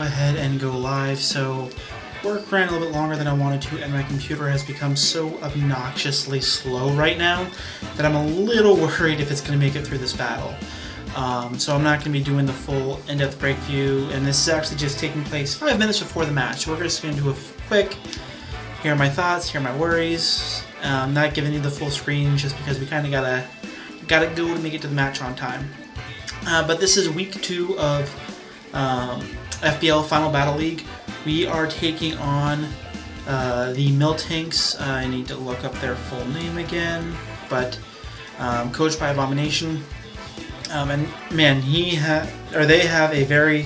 ahead and go live. So work ran a little bit longer than I wanted to, and my computer has become so obnoxiously slow right now that I'm a little worried if it's going to make it through this battle. So I'm not going to be doing the full in-depth break view, and this is actually just taking place 5 minutes before the match. So we're just going to do a quick, here are my thoughts, here are my worries. Not giving you the full screen just because we kind of gotta go to make it to the match on time. But this is week 2 of FBL Final Battle League. We are taking on the Miltanks. I need to look up their full name again, but coached by Abomination. And man, they have a very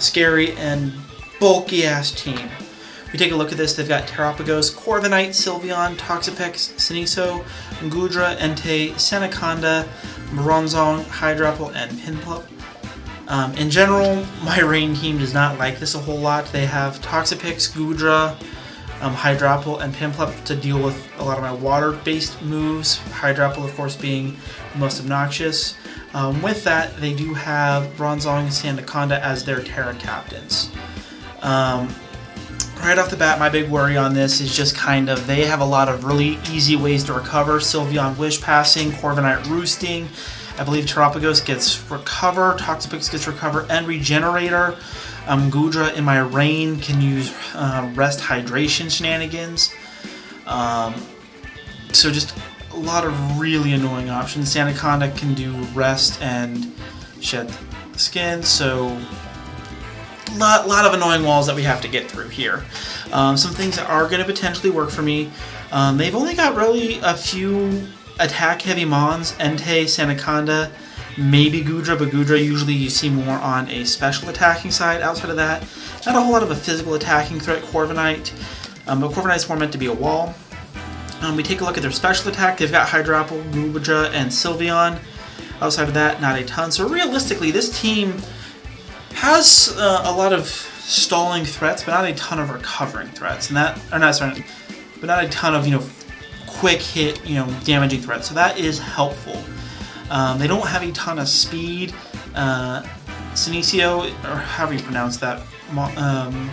scary and bulky ass team. We take a look at this. They've got Terapagos, Corviknight, Sylveon, Toxapex, Siniso, Ngudra, Entei, Sandaconda, Bronzong, Hydrapple, and Piplup. In general, my rain team does not like this a whole lot. They have Toxapex, Ngudra, Hydrapple, and Piplup to deal with a lot of my water-based moves. Hydrapple, of course, being the most obnoxious. With that, they do have Bronzong and Sandaconda as their Terra captains. Right off the bat, my big worry on this is just kind of they have a lot of really easy ways to recover. Sylveon Wish Passing, Corviknight Roosting. I believe Terapagos gets Recover, Toxapex gets Recover and Regenerator. Ngudra in my rain can use Rest Hydration shenanigans. So just a lot of really annoying options. Sandaconda can do Rest and Shed the Skin, so lot of annoying walls that we have to get through here. Some things that are going to potentially work for me. They've only got really a few attack-heavy mons, Entei, Sandaconda, maybe Ngudra, but Ngudra usually you see more on a special attacking side. Outside of that, not a whole lot of a physical attacking threat, Corviknight, but Corviknight's more meant to be a wall. We take a look at their special attack. They've got Hydrapple, Ngudra, and Sylveon. Outside of that, not a ton. So realistically, this team has a lot of stalling threats, but not a ton of recovering threats, and but not a ton of quick hit damaging threats. So that is helpful. They don't have a ton of speed. Siniso, or however you pronounce that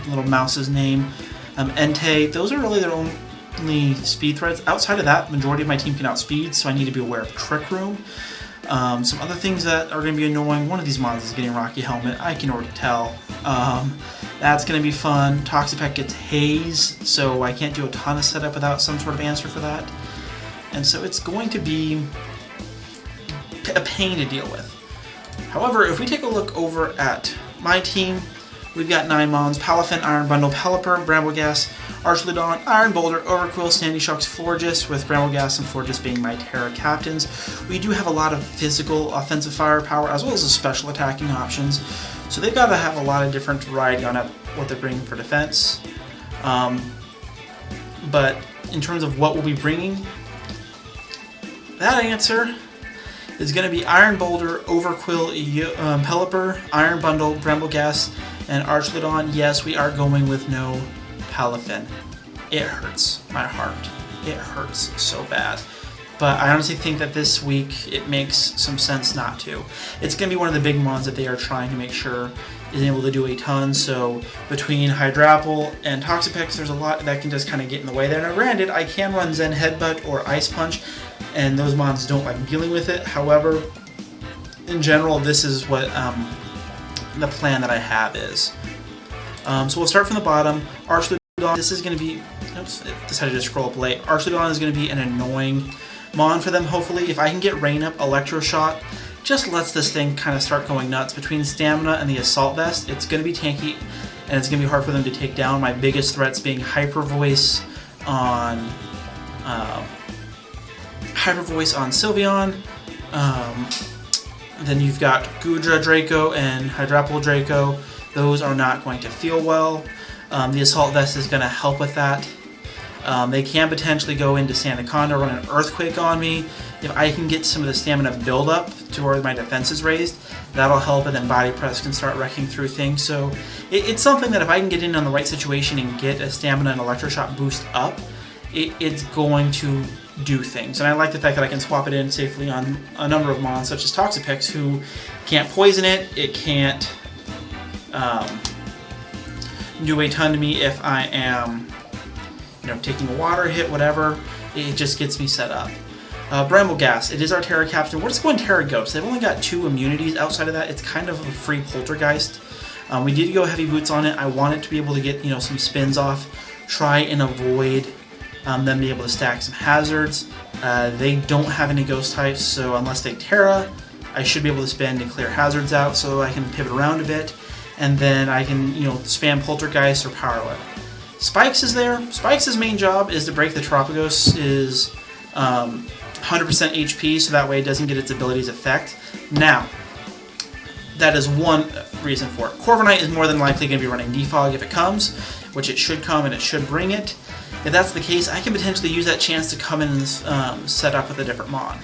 little mouse's name, Entei. Those are really their only speed threats. Outside of that, majority of my team can outspeed, so I need to be aware of Trick Room. Some other things that are going to be annoying. One of these mons is getting Rocky Helmet. I can already tell. That's going to be fun. Toxapex gets Haze, so I can't do a ton of setup without some sort of answer for that. And so it's going to be a pain to deal with. However, if we take a look over at my team, we've got 9 mons: Palafin, Iron Bundle, Pelipper, Brambleghast, Archludon, Iron Boulder, Overquill, Sandy Shocks, Florges, with Brambleghast and Florges being my Terra captains. We do have a lot of physical offensive firepower as well as the special attacking options, so they've got to have a lot of different variety on what they're bringing for defense. But in terms of what we'll be bringing, that answer is going to be Iron Boulder, Overquill, Pelipper, Iron Bundle, Brambleghast, and Archludon. Yes, we are going with no Palafin. It hurts my heart. It hurts so bad. But I honestly think that this week it makes some sense not to. It's going to be one of the big mons that they are trying to make sure is able to do a ton. So between Hydrapple and Toxapex, there's a lot that can just kind of get in the way there. Now granted, I can run Zen Headbutt or Ice Punch, and those mons don't like dealing with it. However, in general, this is what the plan that I have is. So we'll start from the bottom. Archludon, this is going to be, oops, it decided to scroll up late. Archludon is going to be an annoying mon for them, hopefully. If I can get Rain Up, Electro Shot, just lets this thing kind of start going nuts. Between Stamina and the Assault Vest, it's going to be tanky, and it's going to be hard for them to take down. My biggest threats being Hyper Voice on Sylveon. Then you've got Ngudra Draco and Hydrapple Draco. Those are not going to feel well. The Assault Vest is going to help with that. They can potentially go into Sandaconda, run an Earthquake on me. If I can get some of the stamina build up to where my defense is raised, that'll help, and then Body Press can start wrecking through things. So it's something that if I can get in on the right situation and get a stamina and Electroshock boost up, it's going to do things. And I like the fact that I can swap it in safely on a number of mons, such as Toxapex, who can't poison it, it can't do a ton to me if I am, you know, taking a water hit, whatever. It just gets me set up. Brambleghast, it is our Terra Captain. We're just going Terra Ghost. They've only got 2 immunities. Outside of that, it's kind of a free Poltergeist. We did go Heavy Boots on it. I wanted to be able to get, you know, some spins off, try and avoid them being able to stack some hazards. They don't have any ghost types, so unless they Terra, I should be able to spin to clear hazards out so I can pivot around a bit, and then I can, you know, spam Poltergeist or Power Whip. Spikes is there. Spikes' main job is to break the Tropicos is 100% HP, so that way it doesn't get its abilities effect. Now, that is one reason for it. Corviknight is more than likely going to be running Defog if it comes, which it should come and it should bring it. If that's the case, I can potentially use that chance to come in and set up with a different Mon.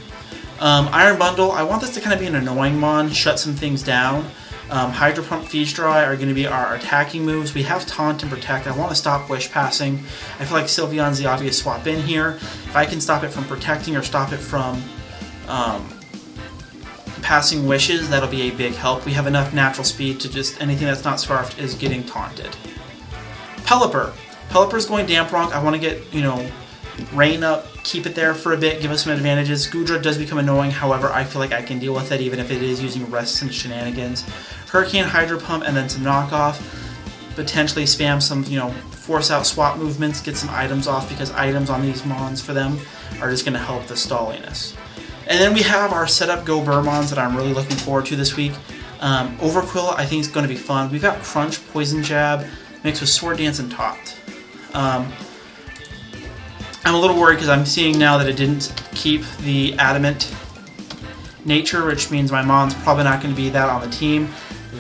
Iron Bundle, I want this to kind of be an annoying Mon, shut some things down. Hydro Pump, Feast Dry are going to be our attacking moves. We have Taunt and Protect. I want to stop Wish Passing. I feel like Sylveon's the obvious swap in here. If I can stop it from protecting or stop it from passing Wishes, that'll be a big help. We have enough natural speed to just anything that's not Scarfed is getting taunted. Pelipper. Pelipper's going Damp Rock. I want to get, you know, Rain up, keep it there for a bit, give us some advantages. Goodra does become annoying, however, I feel like I can deal with it even if it is using Rests and shenanigans. Hurricane, Hydro Pump, and then some knockoff. Potentially spam some, you know, force out swap movements, get some items off because items on these Mons for them are just going to help the stalliness. And then we have our setup Go Burr Mons that I'm really looking forward to this week. Overquill I think is going to be fun. We've got Crunch, Poison Jab, mixed with Sword Dance and Taunt. I'm a little worried because I'm seeing now that it didn't keep the Adamant nature, which means my Mon's probably not going to be that on the team.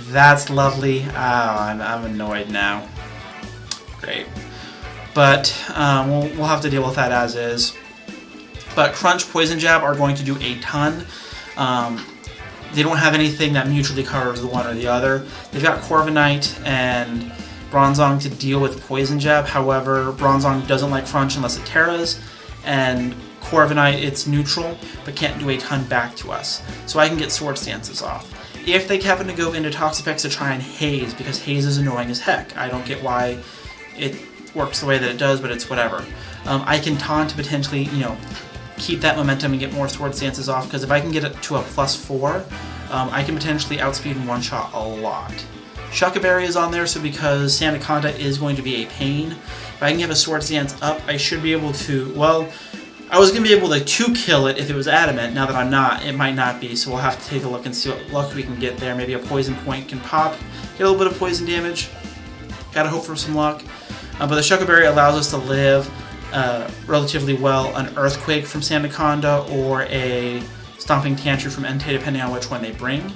That's lovely. I'm annoyed now. Great. But we'll have to deal with that as is. But Crunch, Poison Jab are going to do a ton. They don't have anything that mutually covers the one or the other. They've got Corviknight and Bronzong to deal with Poison Jab. However, Bronzong doesn't like Crunch unless it Terras, and Corviknight, it's neutral, but can't do a ton back to us. So I can get Sword Stances off. If they happen to go into Toxapex to try and Haze, because Haze is annoying as heck. I don't get why it works the way that it does, but it's whatever. I can Taunt to potentially, you know, keep that momentum and get more Sword Stances off, because if I can get it to a +4, I can potentially outspeed and one-shot a lot. Shuckaberry is on there, so because Sandaconda is going to be a pain, if I can get a Sword Stance up, I should be able to, well, I was going to be able to kill it if it was Adamant. Now that I'm not, it might not be, so we'll have to take a look and see what luck we can get there. Maybe a Poison Point can pop, get a little bit of poison damage. Gotta hope for some luck. But the Shuckaberry allows us to live relatively well an Earthquake from Sandaconda or a Stomping Tantrum from Entei, depending on which one they bring.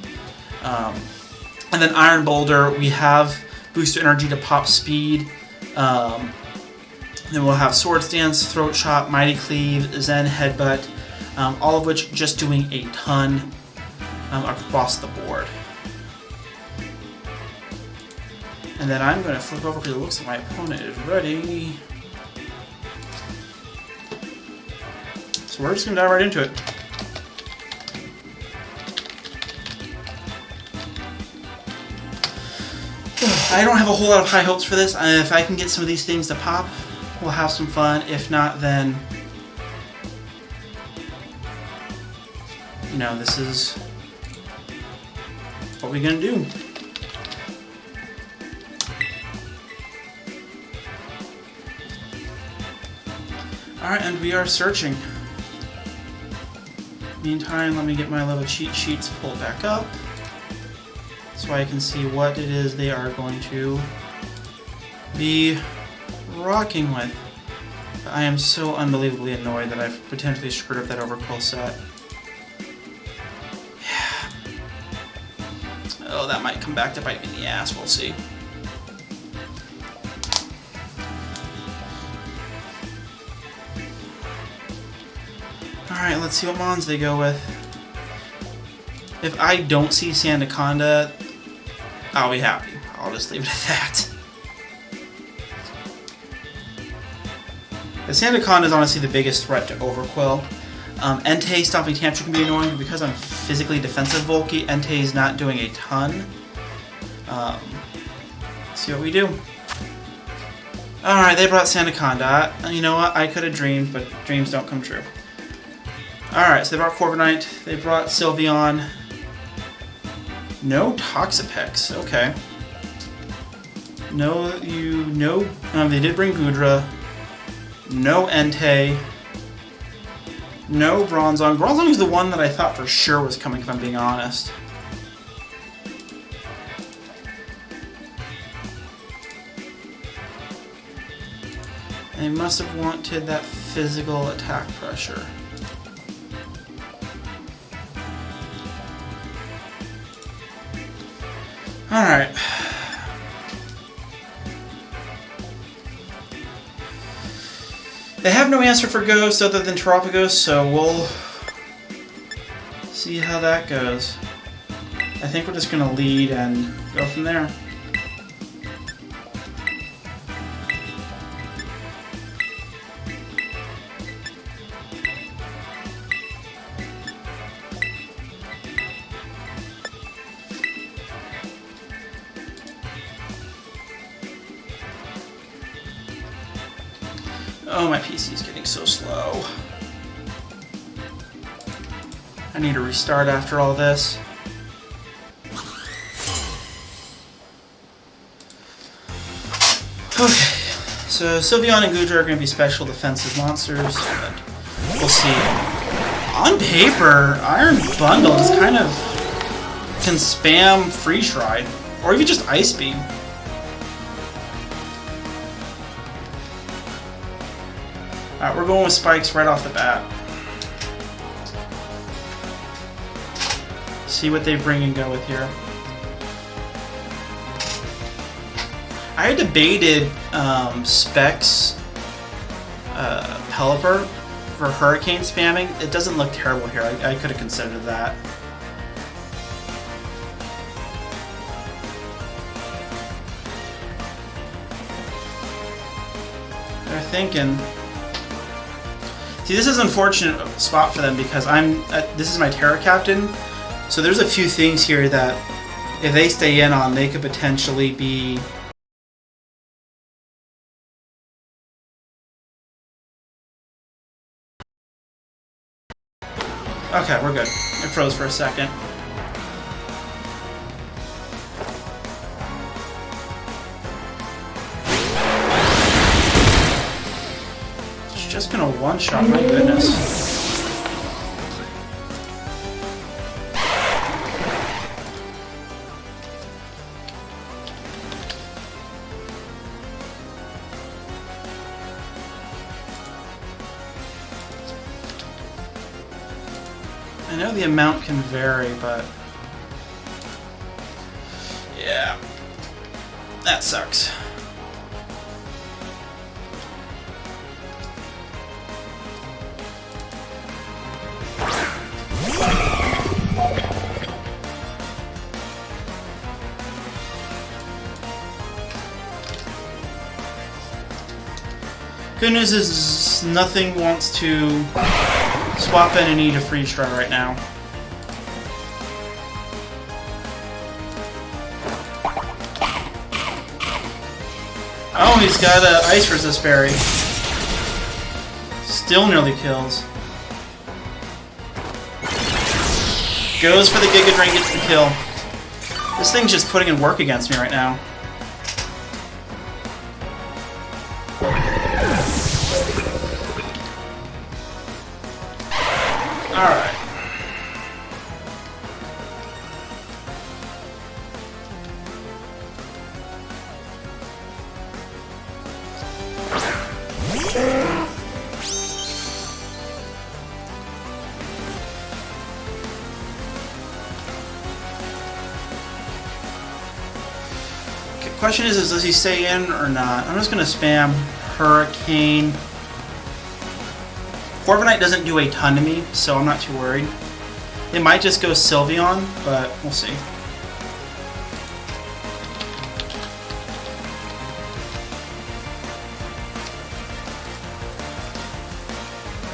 And then Iron Boulder, we have Booster Energy to pop speed. Then we'll have Sword Stance, Throat Chop, Mighty Cleave, Zen Headbutt, all of which just doing a ton across the board. And then I'm going to flip over because it looks like my opponent is ready. So we're just going to dive right into it. I don't have a whole lot of high hopes for this. If I can get some of these things to pop, we'll have some fun. If not, then, you know, this is what we're going to do. Alright, and we are searching. Meantime, let me get my little cheat sheets pulled back up so I can see what it is they are going to be rocking with. I am so unbelievably annoyed that I've potentially screwed up that Overquill set. Yeah. Oh, that might come back to bite me in the ass, we'll see. Alright, let's see what Mons they go with. If I don't see Sandaconda, I'll be happy. I'll just leave it at that. The Sandaconda is honestly the biggest threat to Overquill. Entei Stomping Tantrum can be annoying, but because I'm physically defensive Volky, Entei is not doing a ton. Let's see what we do. Alright, they brought Sandaconda. You know what? I could have dreamed, but dreams don't come true. Alright, so they brought Corviknight. They brought Sylveon. No Toxapex. Okay. No, they did bring Goodra. No Entei. No Bronzong. Bronzong is the one that I thought for sure was coming, if I'm being honest. They must have wanted that physical attack pressure. Alright. They have no answer for Ghost other than Terapagos, so we'll see how that goes. I think we're just going to lead and go from there. Oh, my PC is getting so slow. I need to restart after all this. Okay, so Sylveon and Goodra are going to be special defensive monsters, but we'll see. On paper, Iron Bundle is kind of can spam Freeze Ride, or even just Ice Beam. Alright, we're going with Spikes right off the bat. See what they bring and go with here. I had debated Specs Pelipper for Hurricane spamming. It doesn't look terrible here. I could have considered that. They're thinking. See, this is an unfortunate spot for them because this is my Terra Captain, so there's a few things here that if they stay in on, they could potentially be okay, we're good. It froze for a second. Just gonna one-shot, my goodness. I know the amount can vary, but yeah, that sucks. Good news is nothing wants to swap in and eat a Freeze Dry right now. Oh, he's got an Ice Resist Berry. Still nearly kills. Goes for the Giga Drain, gets the kill. This thing's just putting in work against me right now. Alright. Okay, question is does he stay in or not? I'm just gonna spam Hurricane. Corviknight doesn't do a ton to me, so I'm not too worried. They might just go Sylveon, but we'll see.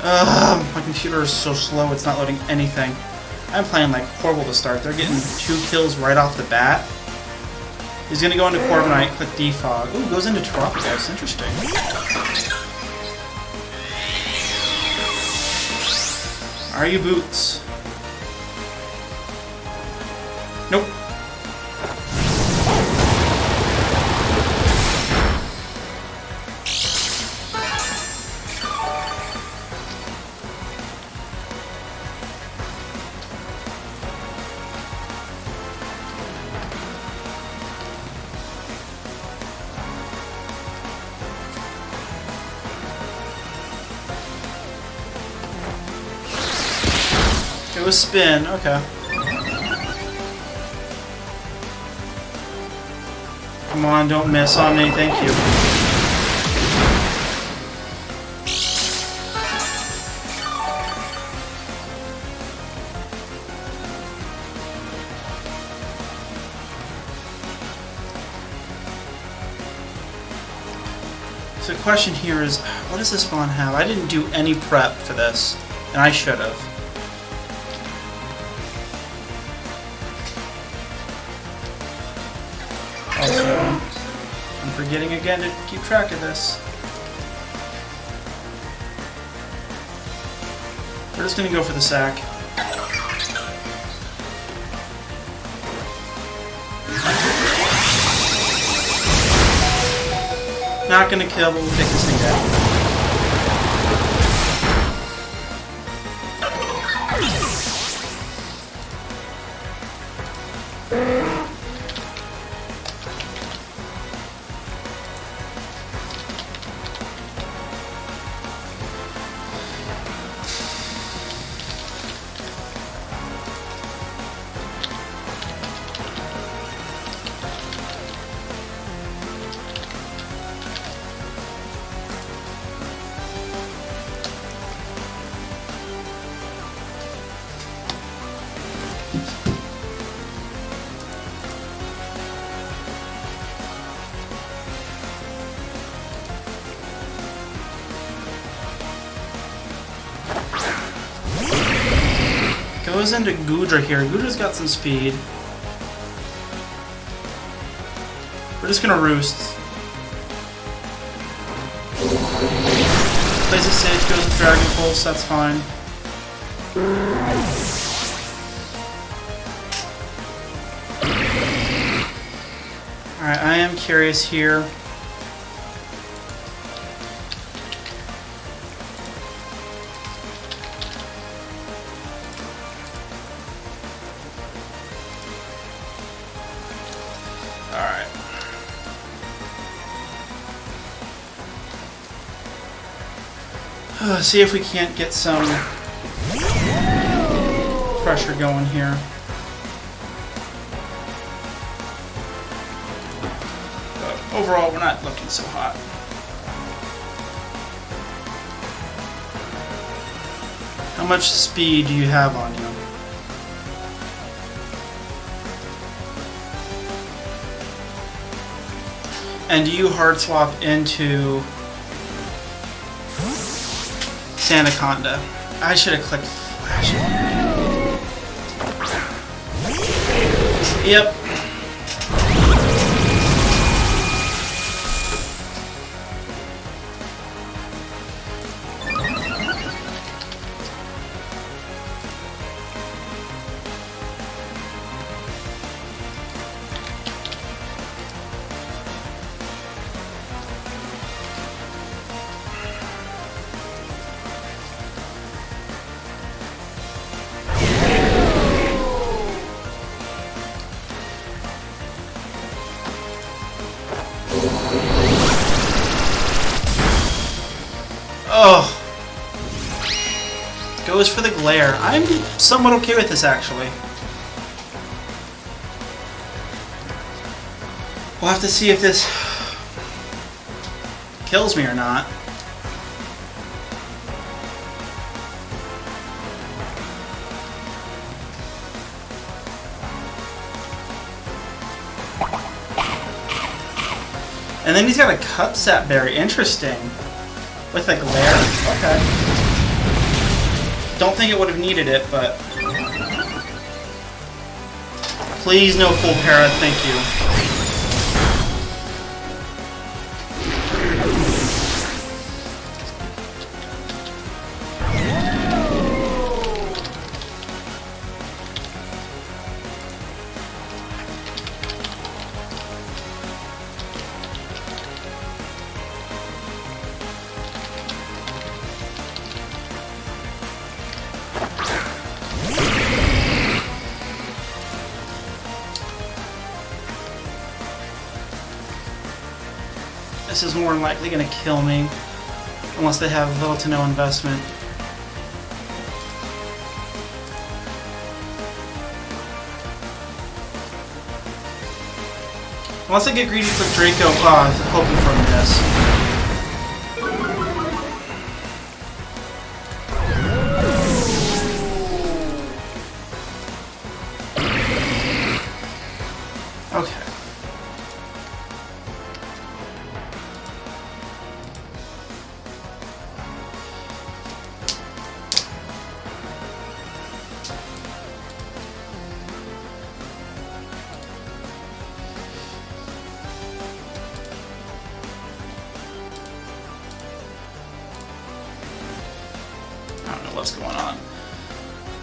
My computer is so slow, it's not loading anything. I'm playing like horrible to start. They're getting 2 kills right off the bat. He's gonna go into Corviknight, click Defog. Ooh, goes into Tropius. Interesting. Are you Boots? Nope. It was spin, okay. Come on, don't miss on me, thank you. So the question here is, what does this spawn have? I didn't do any prep for this, and I should have. Also, I'm forgetting again to keep track of this. We're just going to go for the sack. Not going to kill, but we'll take this thing down. Goes into Goodra here. Goodra's got some speed. We're just gonna roost. Plays it safe, goes with Dragon Pulse, that's fine. Alright, I am curious here. See if we can't get some pressure going here. But overall, we're not looking so hot. How much speed do you have on you? And do you hard swap into Sandaconda? I should have clicked Flash. Yep. Oh. Goes for the glare. I'm somewhat okay with this, actually. We'll have to see if this kills me or not. And then he's got a Cupsat Berry. Interesting. With a glare? Okay. Don't think it would have needed it, but... Please no full para, thank you. This is more than likely going to kill me. Unless they have little to no investment. Unless I get greedy with Draco, hoping for a miss. Okay. What's going on?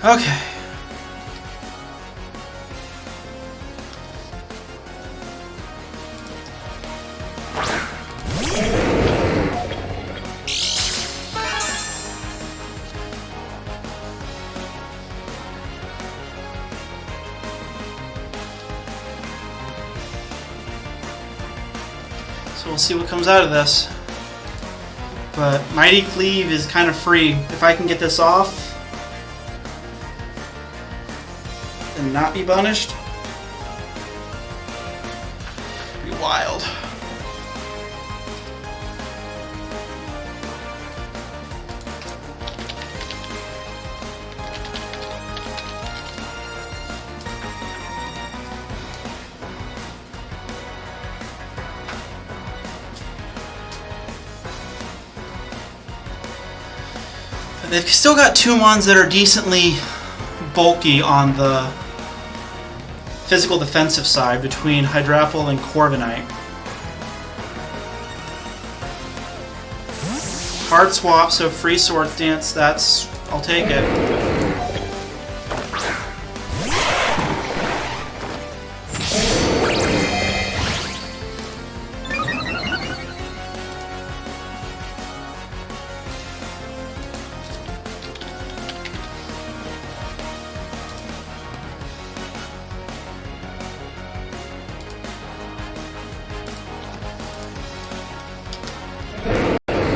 Okay. So we'll see what comes out of this. But Mighty Cleave is kind of free. If I can get this off and not be punished, it'd be wild. They've still got two mons that are decently bulky on the physical defensive side between Hydrapple and Corviknight. Hard swap, so free Swords Dance, I'll take it.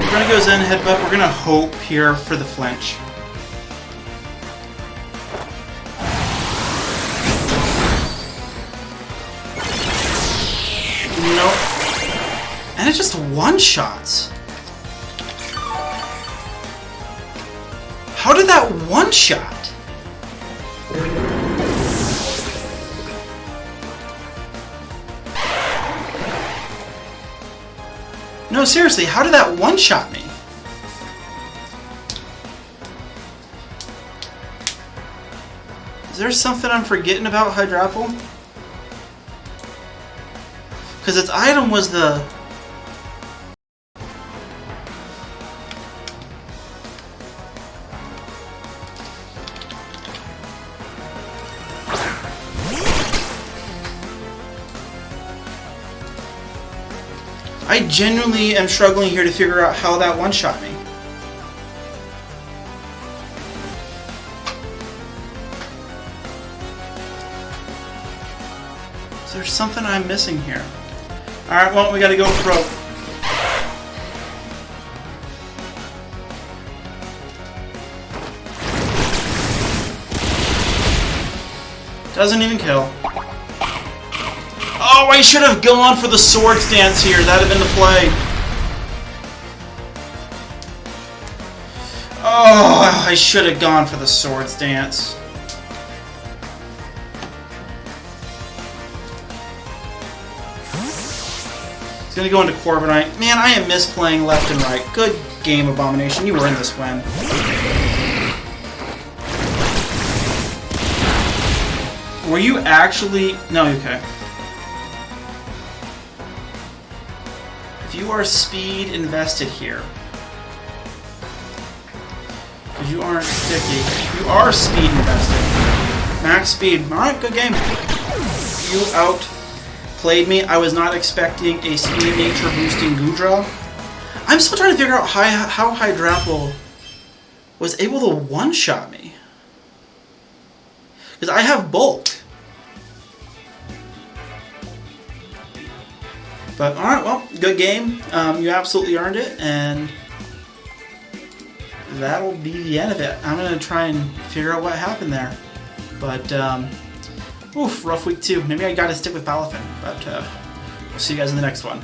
We're gonna go Zen Headbutt. We're gonna hope here for the flinch. Nope. And it just one-shots. How did that one-shot? No, seriously, how did that one-shot me? Is there something I'm forgetting about Hydrapple? Because its item was the... I genuinely am struggling here to figure out how that one-shot me. Is there something I'm missing here? Alright, well, we gotta go pro. Doesn't even kill. Oh, I should have gone for the Swords Dance here. That'd have been the play. Oh, I should have gone for the Swords Dance. He's gonna go into Corviknight. Man, I am misplaying left and right. Good game, Abomination. You were in this win. Were you actually... No, okay. You are speed invested here. Because you aren't sticky. You are speed invested. Max speed. Alright, good game. You outplayed me. I was not expecting a speed nature boosting Goodra. I'm still trying to figure out how Hydrapple was able to one-shot me. Because I have bulk. But alright, well, good game. You absolutely earned it, and that'll be the end of it. I'm going to try and figure out what happened there. But, oof, rough week 2. Maybe I got to stick with Palafin, but we'll see you guys in the next one.